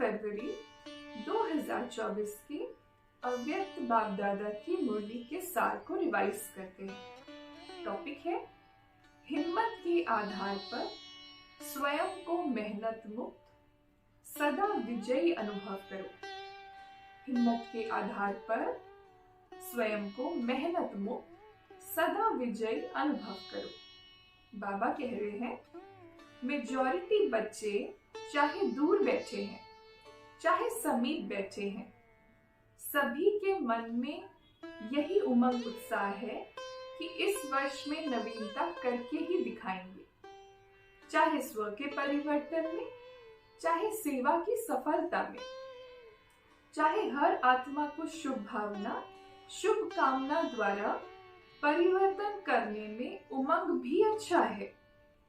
फरवरी 2024 के अव्यक्त बाप दादा की मुरली के सार को रिवाइज करते हैं। टॉपिक है हिम्मत के आधार पर स्वयं को मेहनत मुक्त सदा विजयी अनुभव करो। हिम्मत के आधार पर स्वयं को मेहनत मुक्त सदा विजयी अनुभव करो। बाबा कह रहे हैं, मेजॉरिटी बच्चे चाहे दूर बैठे हैं चाहे समीप बैठे हैं, सभी के मन में यही उमंग उत्साह है कि इस वर्ष में नवीनता करके ही दिखाएंगे, चाहे स्व के परिवर्तन में, चाहे सेवा की सफलता में, चाहे हर आत्मा को शुभ भावना शुभ कामना द्वारा परिवर्तन करने में उमंग भी अच्छा है,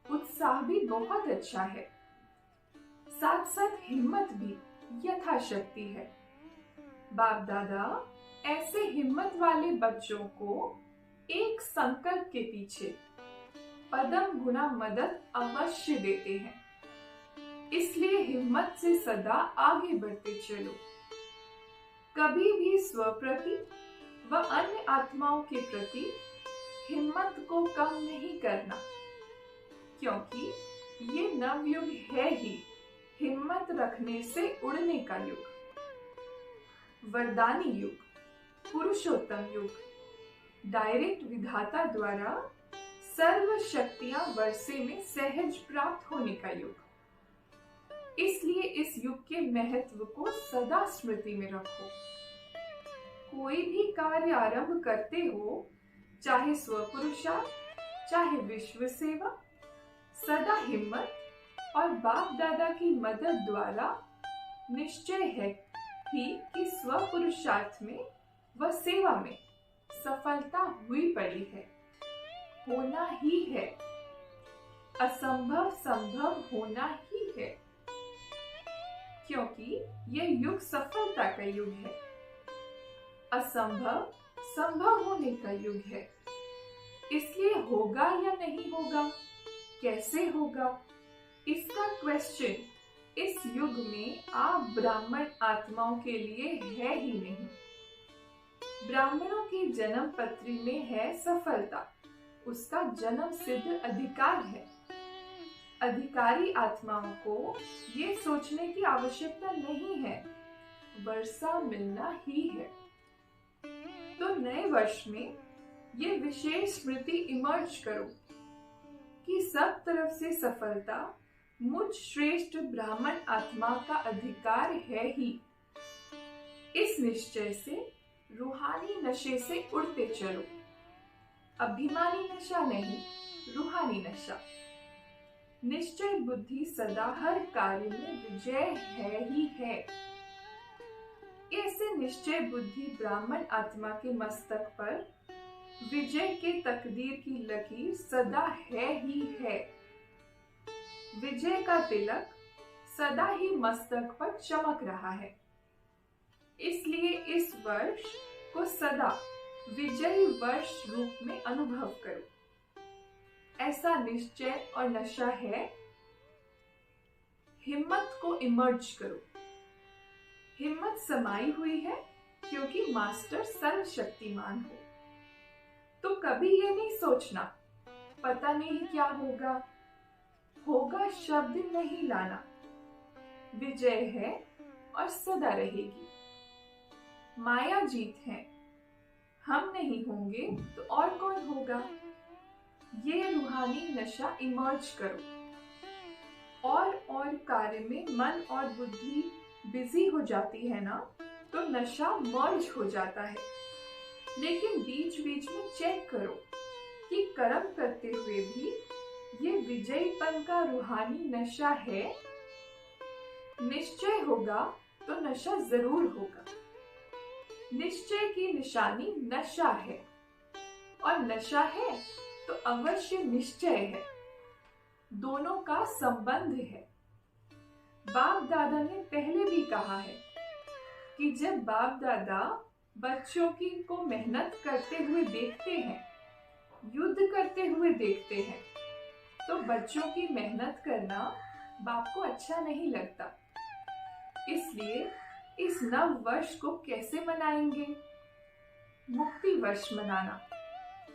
उत्साह भी बहुत अच्छा है, साथ साथ हिम्मत भी यथाशक्ति है। बाप दादा ऐसे हिम्मत वाले बच्चों को एक संकल्प के पीछे पदम गुना मदद अवश्य देते हैं। इसलिए हिम्मत से सदा आगे बढ़ते चलो। कभी भी स्व प्रति व अन्य आत्माओं के प्रति हिम्मत को कम नहीं करना, क्योंकि ये नवयुग है ही हिम्मत रखने से उड़ने का युग, वरदानी युग, पुरुषोत्तम युग, डायरेक्ट विधाता द्वारा सर्व शक्तियां वर्षे में सहज प्राप्त होने का युग। इसलिए इस युग के महत्व को सदा स्मृति में रखो। कोई भी कार्य आरंभ करते हो, चाहे स्वपुरुषार्थ चाहे विश्व सेवा, सदा हिम्मत और बाप दादा की मदद द्वारा निश्चय है कि स्वपुरुषार्थ में व सेवा में सफलता हुई पड़ी है, होना ही है। असंभव संभव होना ही है, क्योंकि यह युग सफलता का युग है। असंभव संभव होने का युग है। इसलिए होगा या नहीं होगा, कैसे होगा, इसका क्वेश्चन इस युग में आप ब्राह्मण आत्माओं के लिए है ही नहीं। ब्राह्मणों की जन्म पत्री में है सफलता, उसका जन्म सिद्ध अधिकार है। अधिकारी आत्माओं को ये सोचने की आवश्यकता नहीं है, वर्षा मिलना ही है। तो नए वर्ष में ये विशेष स्मृति इमर्ज करो कि सब तरफ से सफलता मुझ श्रेष्ठ ब्राह्मण आत्मा का अधिकार है ही। इस निश्चय से रूहानी नशे से उड़ते चलो। अभिमानी नशा नहीं, रूहानी नशा। निश्चय बुद्धि सदा हर कार्य में विजय है ही है। ऐसे निश्चय बुद्धि ब्राह्मण आत्मा के मस्तक पर विजय के तकदीर की लकीर सदा है ही है। विजय का तिलक सदा ही मस्तक पर चमक रहा है। इसलिए इस वर्ष को सदा विजयी वर्ष रूप में अनुभव करो। ऐसा निश्चय और नशा है। हिम्मत को इमर्ज करो। हिम्मत समाई हुई है क्योंकि मास्टर सर्वशक्तिमान हो। तो कभी ये नहीं सोचना पता नहीं क्या होगा, होगा शब्द नहीं लाना। विजय है और सदा रहेगी। माया जीत है, हम नहीं होंगे तो और कौन होगा। ये रूहानी नशा इमर्ज करो। और कार्य में मन और बुद्धि बिजी हो जाती है ना, तो नशा मर्ज हो जाता है। लेकिन बीच बीच में चेक करो कि कर्म करते हुए भी ये विजयीपन का रूहानी नशा है। निश्चय होगा तो नशा जरूर होगा। निश्चय की निशानी नशा है, और नशा है तो अवश्य निश्चय है। दोनों का संबंध है। बाप दादा ने पहले भी कहा है कि जब बाप दादा बच्चों की को मेहनत करते हुए देखते हैं, युद्ध करते हुए देखते हैं, तो बच्चों की मेहनत करना बाप को अच्छा नहीं लगता। इसलिए इस नव वर्ष को कैसे मनाएंगे? मुक्ति वर्ष मनाना।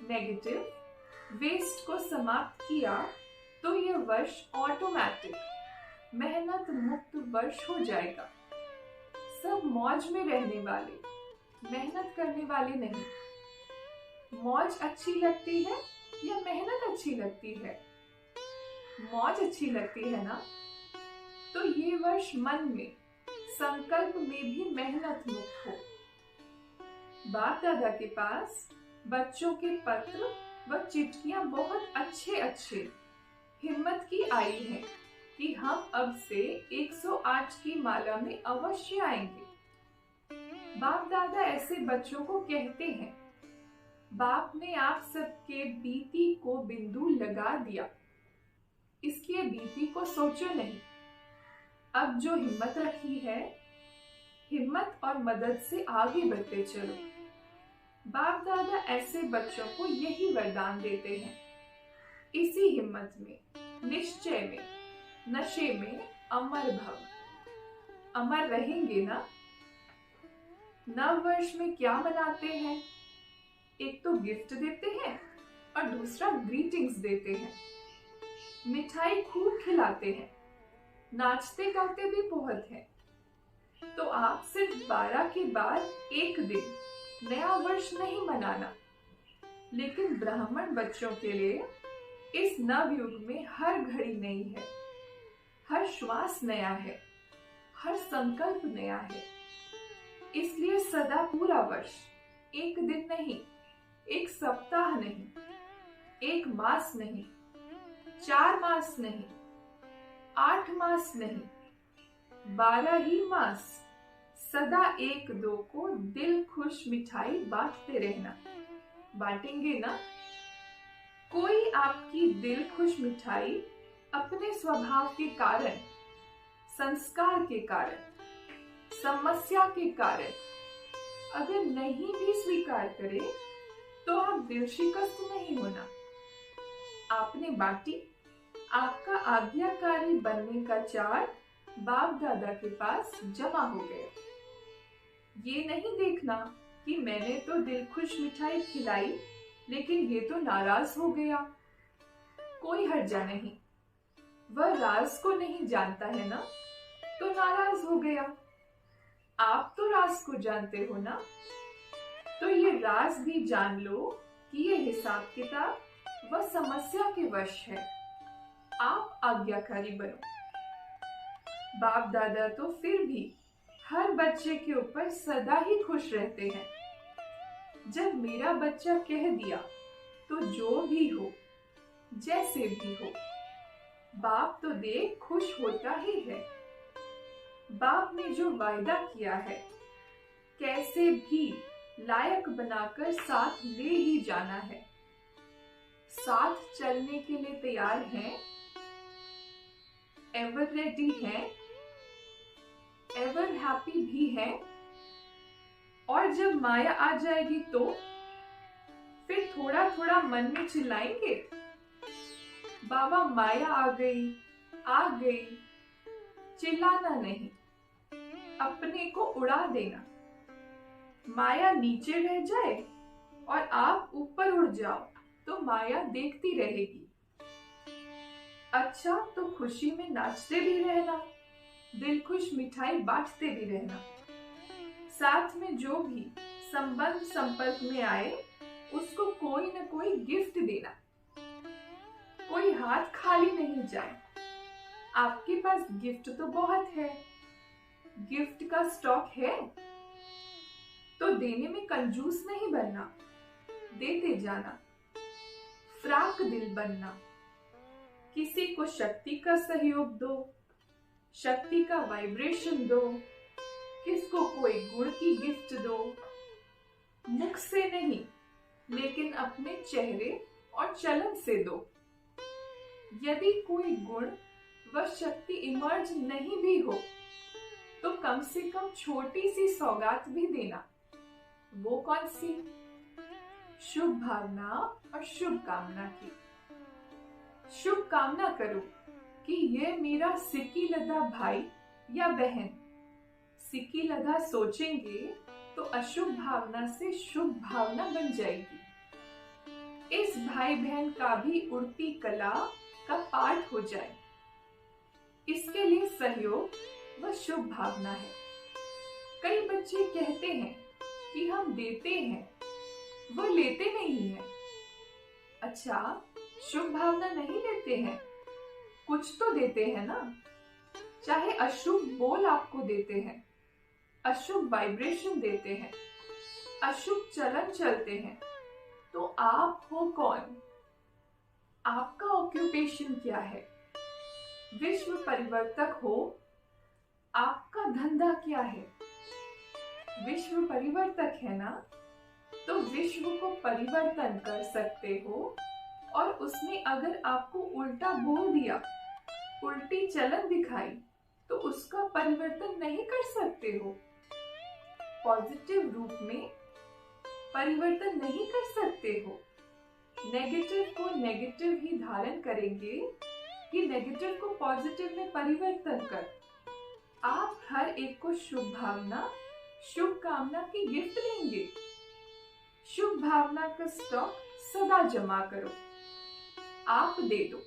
नेगेटिव वेस्ट को समाप्त किया तो यह वर्ष ऑटोमेटिक मेहनत मुक्त वर्ष हो जाएगा। सब मौज में रहने वाले, मेहनत करने वाले नहीं। मौज अच्छी लगती है या मेहनत अच्छी लगती है? मौज अच्छी लगती है ना? तो ये वर्ष मन में, संकल्प में भी मेहनत मुक्त हो। बाप दादा के पास बच्चों के पत्र व चिट्ठियां बहुत अच्छे हिम्मत की आई हैं कि हम अब से 108 की माला में अवश्य आएंगे। बाप दादा ऐसे बच्चों को कहते हैं, बाप ने आप सबके बीती को बिंदु लगा दिया, इसलिए बीती को सोचो नहीं। अब जो हिम्मत रखी है, हिम्मत और मदद से आगे बढ़ते चलो। बाप दादा ऐसे बच्चों को यही वरदान देते हैं। इसी हिम्मत में, निश्चय में, नशे में अमर भव। अमर रहेंगे ना? नव वर्ष में क्या मनाते हैं? एक तो गिफ्ट देते हैं और दूसरा ग्रीटिंग्स देते हैं। मिठाई खूब खिलाते हैं, नाचते गाते भी बहुत हैं। तो आप सिर्फ 12 के बाद एक दिन नया वर्ष नहीं मनाना, लेकिन ब्राह्मण बच्चों के लिए इस नव युग में हर घड़ी नई है, हर श्वास नया है, हर संकल्प नया है। इसलिए सदा पूरा वर्ष, एक दिन नहीं, एक सप्ताह नहीं, एक मास नहीं, 4 मास नहीं, 8 मास नहीं, 12 ही मास सदा 1-2 को दिल खुश मिठाई बांटते रहना। बांटेंगे ना? कोई आपकी दिल खुश मिठाई अपने स्वभाव के कारण, संस्कार के कारण, समस्या के कारण अगर नहीं भी स्वीकार करे तो आप दिल शिकस्त नहीं होना। आपने बांटी, आपका आज्ञाकारी बनने का चार्ट बाप दादा के पास जमा हो गया। ये नहीं देखना कि मैंने तो दिल खुश मिठाई खिलाई लेकिन ये तो नाराज हो गया। कोई हर्जा नहीं, वह राज को नहीं जानता है ना, तो नाराज हो गया। आप तो राज को जानते हो ना, तो ये राज भी जान लो कि ये हिसाब किताब व समस्या के वश है। आप आज्ञाकारी बनो। बाप दादा तो फिर भी हर बच्चे के ऊपर सदा ही खुश रहते हैं। जब मेरा बच्चा कह दिया तो जो भी हो, जैसे भी हो, बाप तो देख खुश होता ही है। बाप ने जो वायदा किया है, कैसे भी लायक बनाकर साथ ले ही जाना है। साथ चलने के लिए तैयार हैं, एवर रेडी हैं, एवर हैप्पी भी है। और जब माया आ जाएगी तो फिर थोड़ा थोड़ा मन में चिल्लाएंगे, बाबा माया आ गई, आ गई। चिल्लाना नहीं, अपने को उड़ा देना। माया नीचे रह जाए और आप ऊपर उड़ जाओ तो माया देखती रहेगी। अच्छा तो खुशी में नाचते भी रहना, दिल खुश मिठाई बांटते भी रहना। साथ में जो भी संबंध संपर्क में आए उसको कोई न कोई गिफ्ट देना। कोई हाथ खाली नहीं जाए। आपके पास गिफ्ट तो बहुत है, गिफ्ट का स्टॉक है, तो देने में कंजूस नहीं बनना, देते जाना। फ्राक दिल बनना। किसी को शक्ति का सहयोग दो, शक्ति का वाइब्रेशन दो, किसको कोई गुण की गिफ्ट दो। मुख से नहीं, लेकिन अपने चेहरे और चलन से दो। यदि कोई गुण व शक्ति इमर्ज नहीं भी हो तो कम से कम छोटी सी सौगात भी देना। वो कौन सी? शुभ भावना और शुभ कामना की। शुभ कामना करो कि ये मेरा सिक्की लदा भाई या बहन सिक्की लगा सोचेंगे तो अशुभ भावना से शुभ भावना बन जाएगी। इस भाई बहन का भी उड़ती कला का पाठ हो जाए, इसके लिए सहयोग व शुभ भावना है। कई बच्चे कहते हैं कि हम देते हैं, वो लेते नहीं है। अच्छा, शुभ भावना नहीं लेते हैं, कुछ तो देते हैं ना। चाहे अशुभ बोल आपको देते हैं, अशुभ वाइब्रेशन देते हैं, अशुभ चलन चलते हैं, तो आप हो कौन? आपका ऑक्यूपेशन क्या है? विश्व परिवर्तक हो, आपका धंधा क्या है? विश्व परिवर्तक है ना, तो विश्व को परिवर्तन कर सकते हो। और उसने अगर आपको उल्टा बोल दिया, उल्टी चलन दिखाई, तो उसका परिवर्तन नहीं कर सकते हो। पॉजिटिव रूप में परिवर्तन नहीं कर सकते हो। नेगेटिव को नेगेटिव ही धारण करेंगे कि नेगेटिव को पॉजिटिव में परिवर्तन कर। आप हर एक को शुभ भावना, शुभ कामना की गिफ्ट देंगे। शुभ भावना का स्टॉक सदा जमा करो, आप दे दो,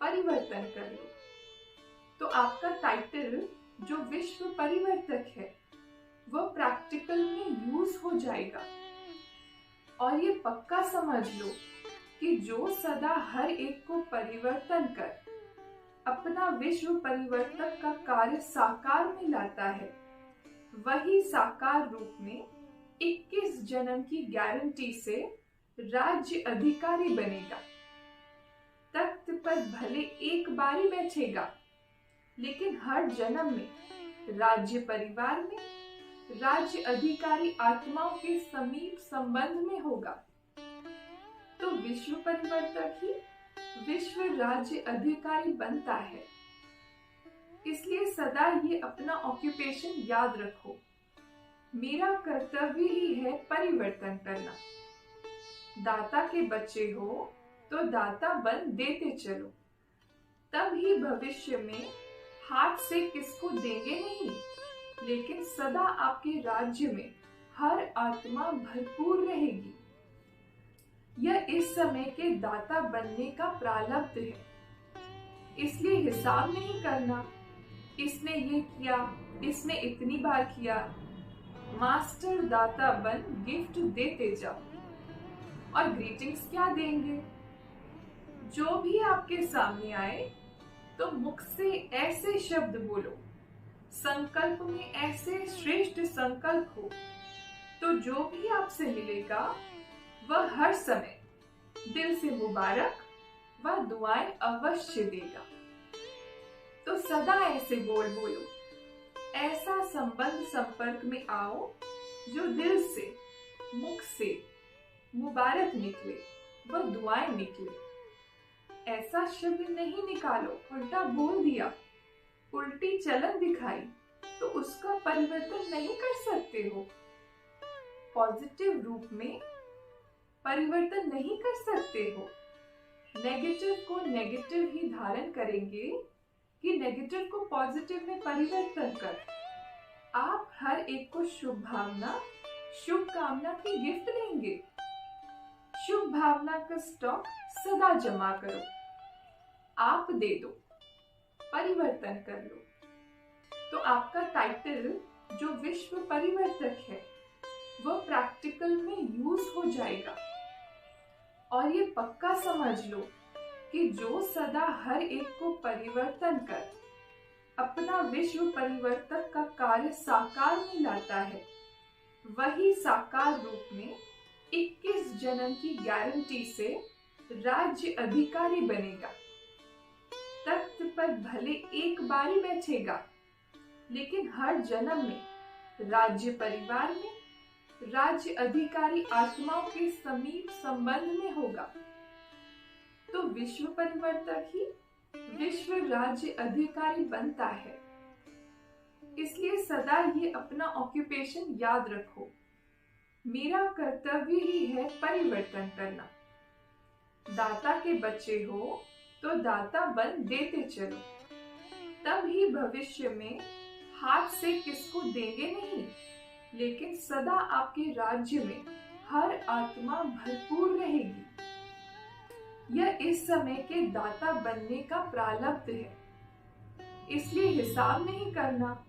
परिवर्तन कर लो। तो आपका टाइटल जो विश्व परिवर्तक है वो प्रैक्टिकल में यूज हो जाएगा। और ये पक्का समझ लो कि जो सदा हर एक को परिवर्तन कर अपना विश्व परिवर्तक का कार्य साकार में लाता है, वही साकार रूप में 21 जन्म की गारंटी से राज्य अधिकारी बनेगा। तख्त पर भले एक बारी बैठेगा, लेकिन हर जन्म में राज्य परिवार में राज्य अधिकारी आत्माओं के समीप संबंध में होगा। तो विश्व परिवर्तक ही विश्व राज्य अधिकारी बनता है। इसलिए सदा ये अपना ऑक्यूपेशन याद रखो। मेरा कर्तव्य ही है परिवर्तन करना। दाता के बच्चे हो तो दाता बन देते चलो, तब ही भविष्य में हाथ से किसको देंगे नहीं, लेकिन सदा आपके राज्य में हर आत्मा भरपूर रहेगी। यह इस समय के दाता बनने का प्रारब्ध है। इसलिए हिसाब नहीं करना, इसने ये किया, इसने इतनी बार किया। मास्टर दाता बन गिफ्ट देते जाओ। और ग्रीटिंग्स क्या देंगे? जो भी आपके सामने आए तो मुख से ऐसे शब्द बोलो, संकल्प में ऐसे श्रेष्ठ संकल्प हो, तो जो भी आपसे मिलेगा वह हर समय दिल से मुबारक व दुआएं अवश्य देगा। तो सदा ऐसे बोल बोलो, ऐसा संबंध संपर्क में आओ जो दिल से, मुख से मुबारक निकले व दुआएं निकले। ऐसा शब्द नहीं निकालो, उल्टा बोल दिया, उल्टी चलन दिखाई, तो उसका परिवर्तन नहीं कर सकते हो। पॉजिटिव रूप में परिवर्तन नहीं कर सकते हो। नेगेटिव को नेगेटिव ही धारण करेंगे कि नेगेटिव को पॉजिटिव में परिवर्तन कर। आप हर एक को शुभ भावना, शुभ कामना की गिफ्ट देंगे। शुभ भावना का स्टॉक सदा जमा करो, आप दे दो, परिवर्तन कर लो। तो आपका टाइटल जो विश्व परिवर्तक है वो प्रैक्टिकल में यूज हो जाएगा। और ये पक्का समझ लो कि जो सदा हर एक को परिवर्तन कर अपना विश्व परिवर्तक का कार्य साकार में लाता है, वही साकार रूप में 21 जन्म की गारंटी से राज्य अधिकारी बनेगा। तख्त पर भले एक बारी बैठेगा, लेकिन हर जन्म में राज्य परिवार में राज्य अधिकारी आत्माओं के समीप संबंध में होगा। तो विश्व परिवर्तक ही विश्व राज्य अधिकारी बनता है। इसलिए सदा ये अपना ऑक्यूपेशन याद रखो। मेरा कर्तव्य ही है परिवर्तन करना। दाता के बच्चे हो तो दाता बन देते चलो, तब ही भविष्य में हाथ से किसको देंगे नहीं, लेकिन सदा आपके राज्य में हर आत्मा भरपूर रहेगी। यह इस समय के दाता बनने का प्रारब्ध है, इसलिए हिसाब नहीं करना,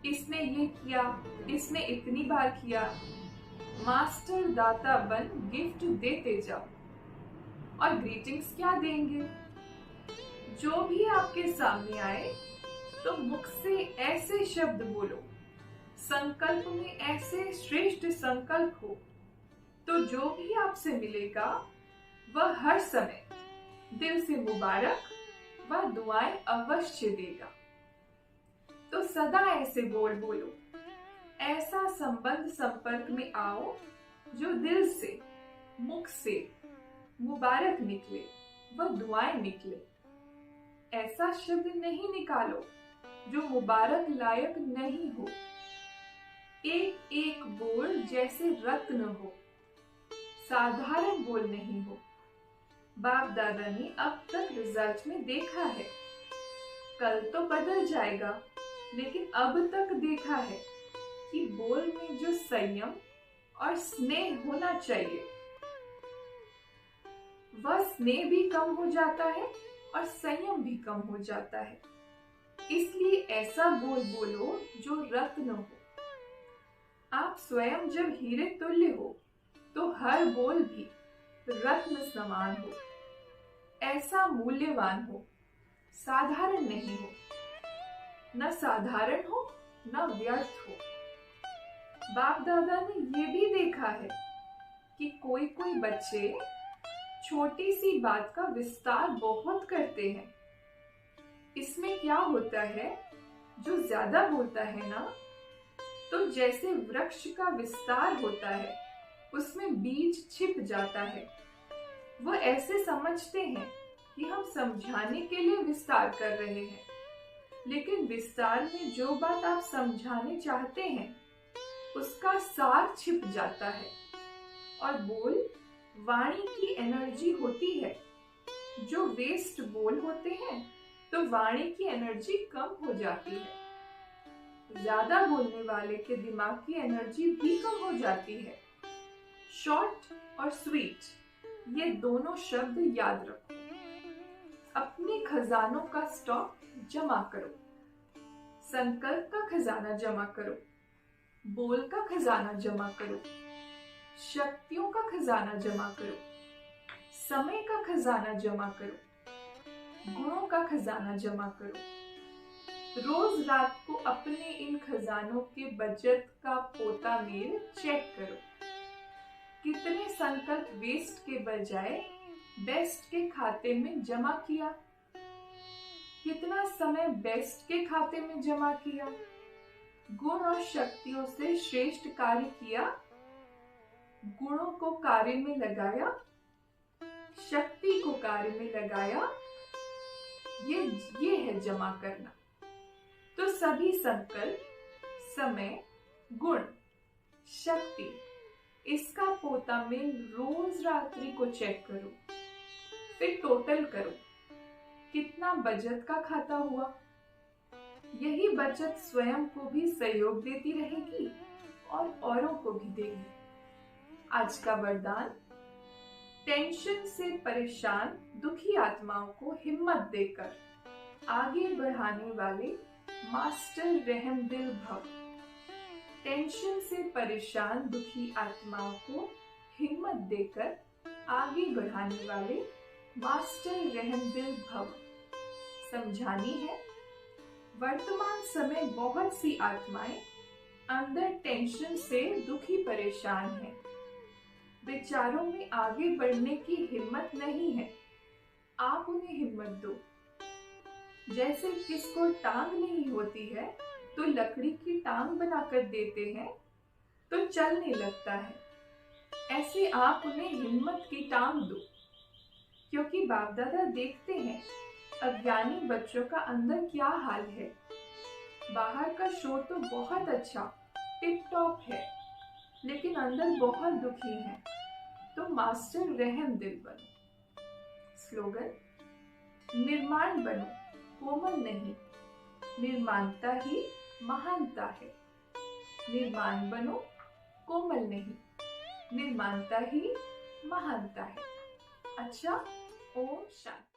इसने ये किया, इसने इतनी बार किया। मास्टर दाता बन गिफ्ट देते जाओ। और ग्रीटिंग्स क्या देंगे? जो भी आपके सामने आए तो मुख से ऐसे शब्द बोलो, संकल्प में ऐसे श्रेष्ठ संकल्प हो, तो जो भी आपसे मिलेगा वह हर समय दिल से मुबारक व दुआएं अवश्य देगा। तो सदा ऐसे बोलो, ऐसा संबंध संपर्क में आओ जो दिल से, मुख से मुबारक निकले व दुआएं निकले। ऐसा शब्द नहीं निकालो जो मुबारक लायक नहीं हो। एक एक बोल जैसे रत्न हो, साधारण बोल नहीं हो। बाप दादा ने अब तक रिजल्ट में देखा है, कल तो बदल जाएगा, लेकिन अब तक देखा है कि बोल में जो संयम और स्नेह होना चाहिए, वह स्नेह भी कम हो जाता है और संयम भी कम हो जाता है। इसलिए ऐसा बोल बोलो जो रत्न हो। आप स्वयं जब हीरे तुल्य हो तो हर बोल भी रत्न समान हो, ऐसा मूल्यवान हो, साधारण नहीं हो, न साधारण हो न व्यर्थ हो। बाप दादा ने ये भी देखा है कि कोई कोई बच्चे छोटी सी बात का विस्तार बहुत करते हैं। इसमें क्या होता है, जो ज्यादा बोलता है ना, तो जैसे वृक्ष का विस्तार होता है उसमें बीज छिप जाता है। वो ऐसे समझते हैं कि हम समझाने के लिए विस्तार कर रहे हैं, लेकिन विस्तार में जो बात आप समझाने चाहते हैं उसका सार छिप जाता है। और बोल वाणी की एनर्जी होती है। जो वेस्ट बोल होते हैं तो वाणी की एनर्जी कम हो जाती है। ज्यादा बोलने वाले के दिमाग की एनर्जी भी कम हो जाती है। शॉर्ट और स्वीट ये दोनों शब्द याद रखो। अपने खजानों का स्टॉक जमा करो। संकल्प का खजाना जमा करो, बोल का खजाना जमा करो, शक्तियों का खजाना जमा करो, समय का खजाना जमा करो, गुणों का खजाना जमा करो। रोज रात को अपने इन खजानों के बचत का पोता मेल चेक करो। कितने संकल्प वेस्ट के बजाय बेस्ट के खाते में जमा किया, कितना समय बेस्ट के खाते में जमा किया, गुण और शक्तियों से श्रेष्ठ कार्य किया, गुणों को कार्य में लगाया, शक्ति को कार्य में लगाया। ये है जमा करना। तो सभी संकल्प, समय, गुण, शक्ति, इसका पोता में रोज रात्रि को चेक करो। फिर टोटल करो, कितना बचत का खाता हुआ। यही बचत स्वयं को भी सहयोग देती रहेगी और औरों को भी देगी। आज का वरदान, टेंशन से परेशान दुखी आत्माओं को हिम्मत देकर आगे बढ़ाने वाले मास्टर रहमदिल भव। टेंशन से परेशान दुखी आत्माओं को हिम्मत देकर आगे बढ़ाने वाले मास्टर रहमदिल भव। समझानी है, वर्तमान समय बहुत सी आत्माएं अंदर टेंशन से दुखी परेशान हैं। विचारों में आगे बढ़ने की हिम्मत नहीं है। आप उन्हें हिम्मत दो। जैसे किसको टांग नहीं होती है तो लकड़ी की टांग बनाकर देते हैं तो चलने लगता है। ऐसे आप उन्हें हिम्मत की टांग दो, क्योंकि बाप दादा देखते हैं अज्ञानी बच्चों का अंदर क्या हाल है। बाहर का शो तो बहुत अच्छा टिप टॉप है, लेकिन अंदर बहुत दुखी है। तो मास्टर रहमदिल बनो। स्लोगन, निर्माण बनो, कोमल नहीं। निर्माणता ही महानता है। निर्माण बनो, कोमल नहीं, निर्माणता ही महानता है। अच्छा, ओम शांति।